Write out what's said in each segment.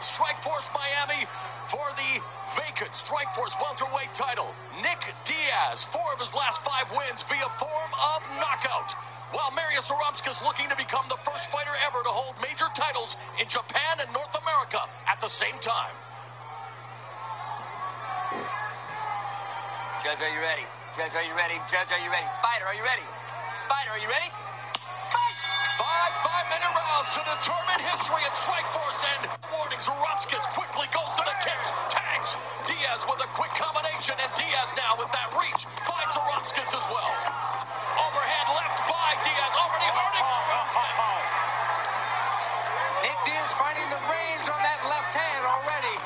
of Strikeforce Miami for the vacant Strikeforce welterweight title. Nick Diaz, 4 of his last 5 wins via form of knockout, while Marius Zaromskis looking to become the first fighter ever to hold major titles in Japan and North America at the same time. Judge, are you ready? Judge, are you ready? Judge, are you ready? Fighter, are you ready? Fighter, are you ready? Fight! 5-minute rounds to determine history at Strikeforce, and warning, Zaromskis quickly goes to the kicks, tags Diaz with a quick combination, and Diaz now with that reach finds Zaromskis as well. Overhand left by Diaz, already hurting. Nick Diaz finding the range on that left hand already.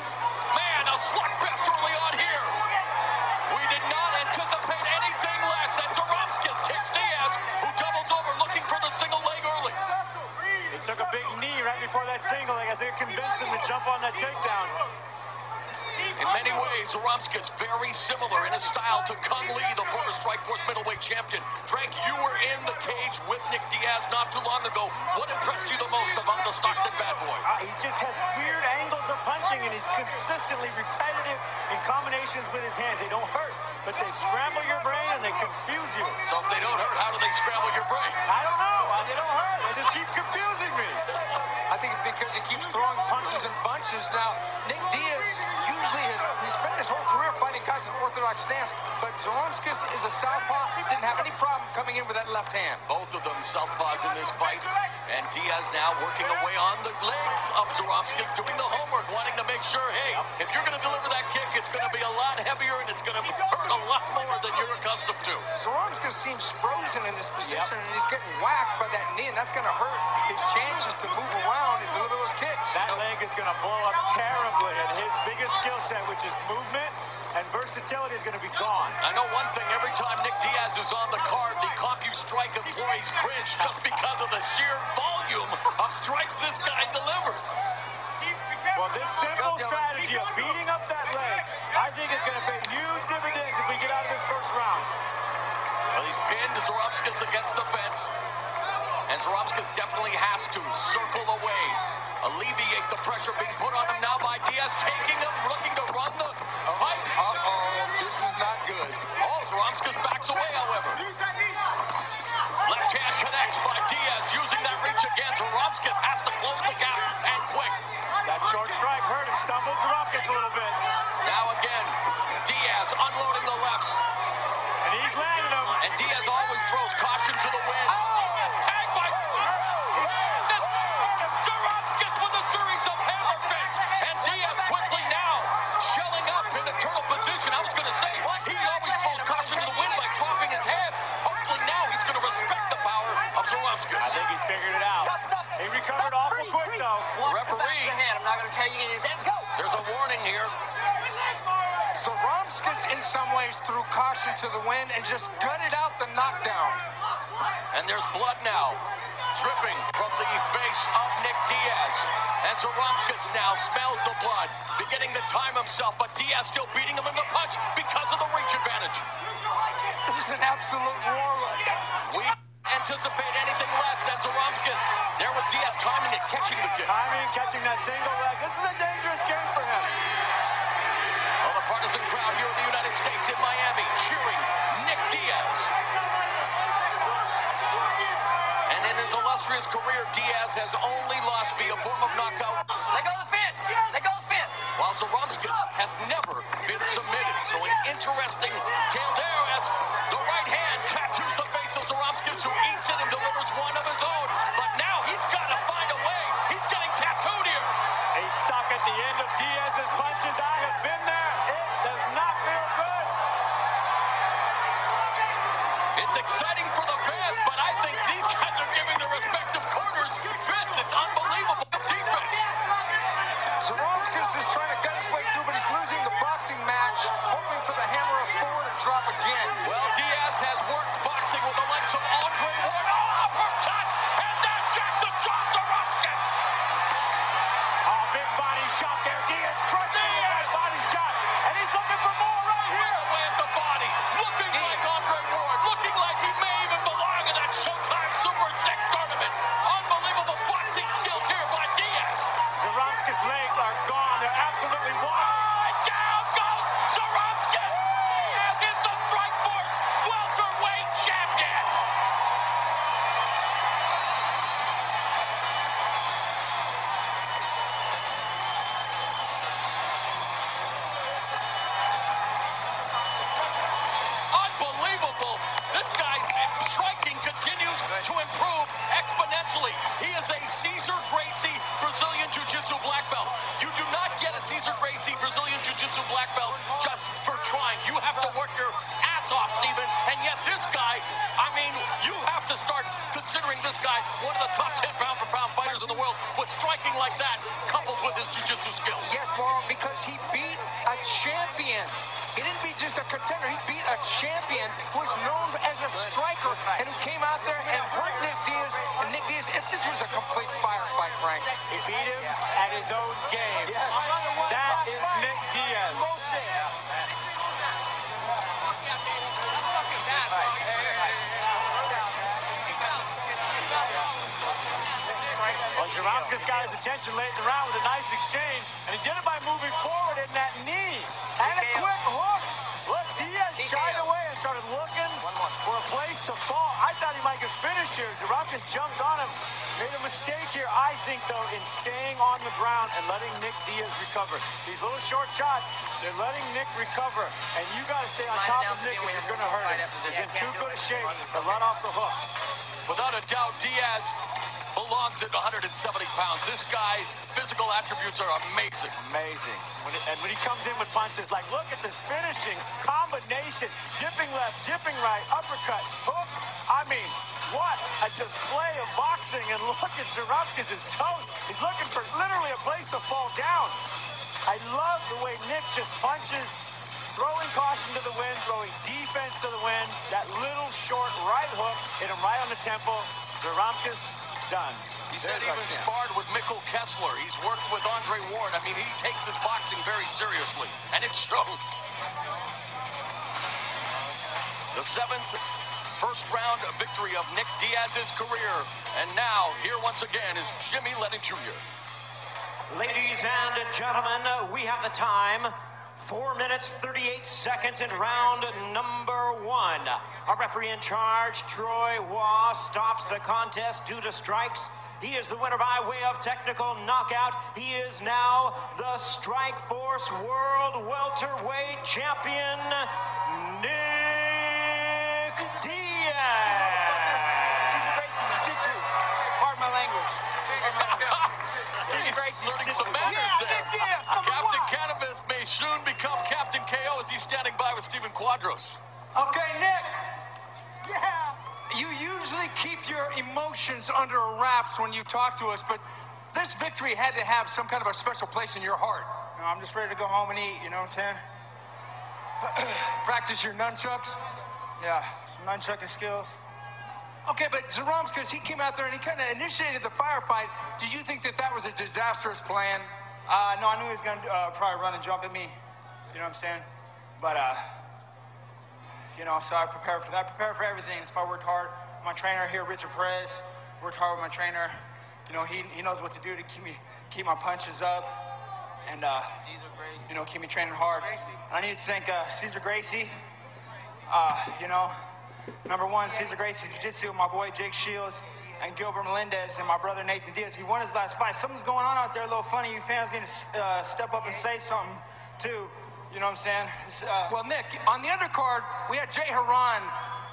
Man, a slugfest early on here. We did not anticipate anything less, and Zaromskis kicks Diaz, who doubles over looking for the single leg early. He took a big knee right before that single leg. I think it convinced him to jump on that takedown. In many ways, Zaromskis very similar in his style to Kung Lee, the former Strikeforce middleweight champion. Frank, you were in the cage with Nick Diaz not too long ago. What impressed you the most about the Stockton bad boy? He just has weird angles of punching, and he's consistently repetitive in combinations with his hands. They don't hurt, but they scramble your brain and they confuse you. So if they don't hurt, how do they scramble your brain? I don't know. They don't hurt. They just keep confusing me. I think because he keeps throwing punches and bunches. Now, Nick Diaz usually he spent his whole career fighting guys in orthodox stance, but Zaromskis is a southpaw. Didn't have any problem coming in with that left hand. Both of them southpaws in this fight, and Diaz now working away on the legs of Zaromskis, doing the homework, wanting to make sure, hey, if you're going to deliver that kick, it's going to be a lot heavier and it's going to hurt a lot more than you're accustomed to. Zaromskis seems frozen in this position, and he's getting whacked by that knee, and that's going to hurt his chances to move around and deliver those kicks. That leg is going to blow up terribly, and his biggest skill set, which is movement and versatility, is going to be gone. I know one thing, every time Nick Diaz is on the card, the CompuStrike employees cringe just because of the sheer volume of strikes this guy delivers. Well, this simple strategy of beating up that leg, I think is going to pay huge dividends if we get out of this first round. Well, he's pinned Zaromskis against the fence, and Zaromskis definitely has to circle away, alleviate the pressure being put on him now by Diaz, taking him, looking to run the pipe. This is not good. Oh, Zaromskis backs away, however. Left hand connects by Diaz, using that reach again. Zaromskis has to close the gap, and quick. That short strike hurt him, stumbled Zaromskis a little bit. Now again, Diaz unloading the lefts. And he's landing them. And Diaz always throws caution to the wind. Tagged by Zaromskis with a series of hammer fists. And Diaz quickly now shelling up in a turtle position. I was going to say, he always throws caution to the wind by dropping his hands. Hopefully now he's going to respect the power of Zaromskis. I think he's figured it out. He recovered awful quick, though. Referee. I'm not going to tell you anything. Go. There's a warning here. Zaromskis, in some ways, threw caution to the wind and just gutted out the knockdown. And there's blood now dripping from the face of Nick Diaz. And Zaromskis now smells the blood, beginning to time himself, but Diaz still beating him in the punch because of the reach advantage. This is an absolute war. We anticipate anything less than Zaromskis. There was Diaz timing it, catching the kick. Timing, catching that single leg. This is a dangerous game for him. Well, the partisan crowd here in the United States in Miami cheering Nick Diaz. And in his illustrious career, Diaz has only lost via form of knockout. Let go of the fence. Let go of the fence. While Zaromskis has never been submitted. So an interesting tale there as the right hand tattoos the face of Zaromskis, who eats it and delivers one of his own. But now he's got to find a way. He's getting tattooed here. He's stuck at the end of Diaz's punches. I have been there. It does not feel good. It's exciting for the fans, but I think these guys are giving their respective corners fits. It's unbelievable defense. Zaromskis is trying to gut his way through, but he's losing the boxing match, hoping for the hammer of Thor to drop again. Well, Diaz has worked boxing with the likes of Andre Ward. Oh, uppercut! And that jack to drop Zaromskis! Oh, big body shot there. Diaz crushed him with that body shot. Cesar Gracie, Brazilian Jiu-Jitsu black belt, just for trying. You have to work your ass off, Steven, and yet this guy, I mean, you have to start considering this guy one of the top 10 pound-for-pound fighters in the world with striking like that, coupled with his jiu-jitsu skills. Yes, Mauro, because he beat a champion. He didn't beat just a contender. He beat a champion who was known as a striker and who came out there and hurt Nick Diaz. And Nick Diaz, if this was a complete firefight, Frank. He beat him at his own game. Yes. That is Nick Diaz. Well, Jaromskis got his attention late in the round with a nice exchange, and he did it by moving forward in that knee. And a quick hook. Look, Diaz shied away and started looking for a place to fall. I thought he might get finished here. Jaromskis jumped on him. Made a mistake here, I think, though, in staying on the ground and letting Nick Diaz recover. These little short shots, they're letting Nick recover. And you got to stay on top of Nick if you're going to hurt him. He's in too good a shape to let off the hook. Without a doubt, Diaz belongs at 170 pounds. This guy's physical attributes are amazing. Amazing. When he comes in with punches, like, look at this finishing combination. Dipping left, dipping right, uppercut, hook. I mean, what a display of boxing. And look at Jaromskis' toes. He's looking for literally a place to fall down. I love the way Nick just punches, throwing caution to the wind, throwing defense to the wind. That little short right hook hit him right on the temple. Jaromskis done. He said he even sparred with Mikkel Kessler. He's worked with Andre Ward. I mean, he takes his boxing very seriously, and it shows. The seventh first-round victory of Nick Diaz's career. And now, here once again is Jimmy Lennon Jr. Ladies and gentlemen, we have the time. 4 minutes, 38 seconds in round number 1. Our referee in charge, Troy Waugh, stops the contest due to strikes. He is the winner by way of technical knockout. He is now the Strikeforce World Welterweight Champion, Nick Diaz. Pardon my language. He's learning some manners there. Captain Cannabis may soon become Captain KO as he's standing by with Steven Quadros. Okay, Nick. Yeah. You usually keep your emotions under wraps when you talk to us, but this victory had to have some kind of a special place in your heart. No, I'm just ready to go home and eat, you know what I'm saying? Practice your nunchucks? Yeah, some nunchucking skills. Okay, but Jaromskis, he came out there and he kind of initiated the firefight. Did you think that that was a disastrous plan? No, I knew he was going to probably run and jump at me, you know what I'm saying? But, you know, so I prepared for that. I prepared for everything. So I worked hard. My trainer here, Richard Perez, worked hard with my trainer. You know, he knows what to do to keep my punches up and, you know, keep me training hard. I need to thank Cesar Gracie, you know, number one, Cesar Gracie Jiu-Jitsu, my boy Jake Shields, and Gilbert Melendez, and my brother Nathan Diaz. He won his last fight. Something's going on out there, a little funny. You fans need to step up and say something, too. You know what I'm saying? Well, Nick, on the undercard, we had Jay Haran,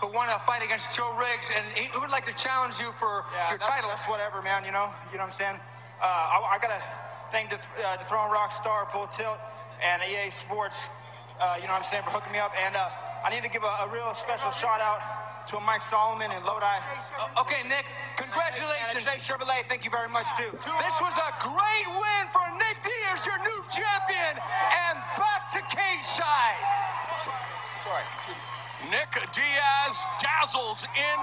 who won a fight against Joe Riggs, and he would like to challenge you for your title. That's whatever, man, you know what I'm saying? I got to thank Dethrone Rockstar, Full Tilt, and EA Sports, you know what I'm saying, for hooking me up. And I need to give a real special shout-out to Mike Solomon and Lodi. Okay, Nick, congratulations. And Jay Chevrolet, thank you very much, too. This was a great win for Nick Diaz, your new champion, and back to cage side. Sorry. Nick Diaz dazzles in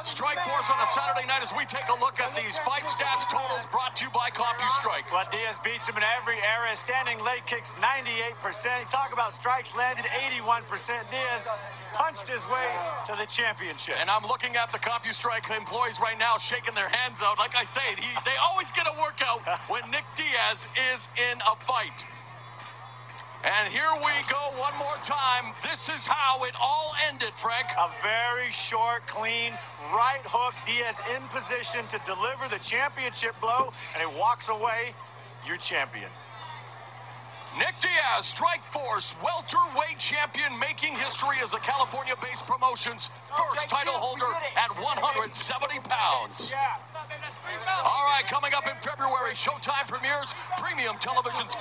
Strikeforce on a Saturday night as we take a look at these fight stats totals brought to you by CompuStrike. Well, Diaz beats him in every area. Standing leg kicks 98%. Talk about strikes landed 81%. Diaz punched his way to the championship. And I'm looking at the CompuStrike employees right now shaking their hands out. Like I say, they always get a workout when Nick Diaz is in a fight. And here we go one more time. This is how it all ended, Frank. A very short, clean right hook. Diaz in position to deliver the championship blow, and he walks away your champion. Nick Diaz, Strikeforce welterweight champion, making history as a California-based promotion's first title holder at 170 pounds. All right, coming up in February, Showtime premieres premium television's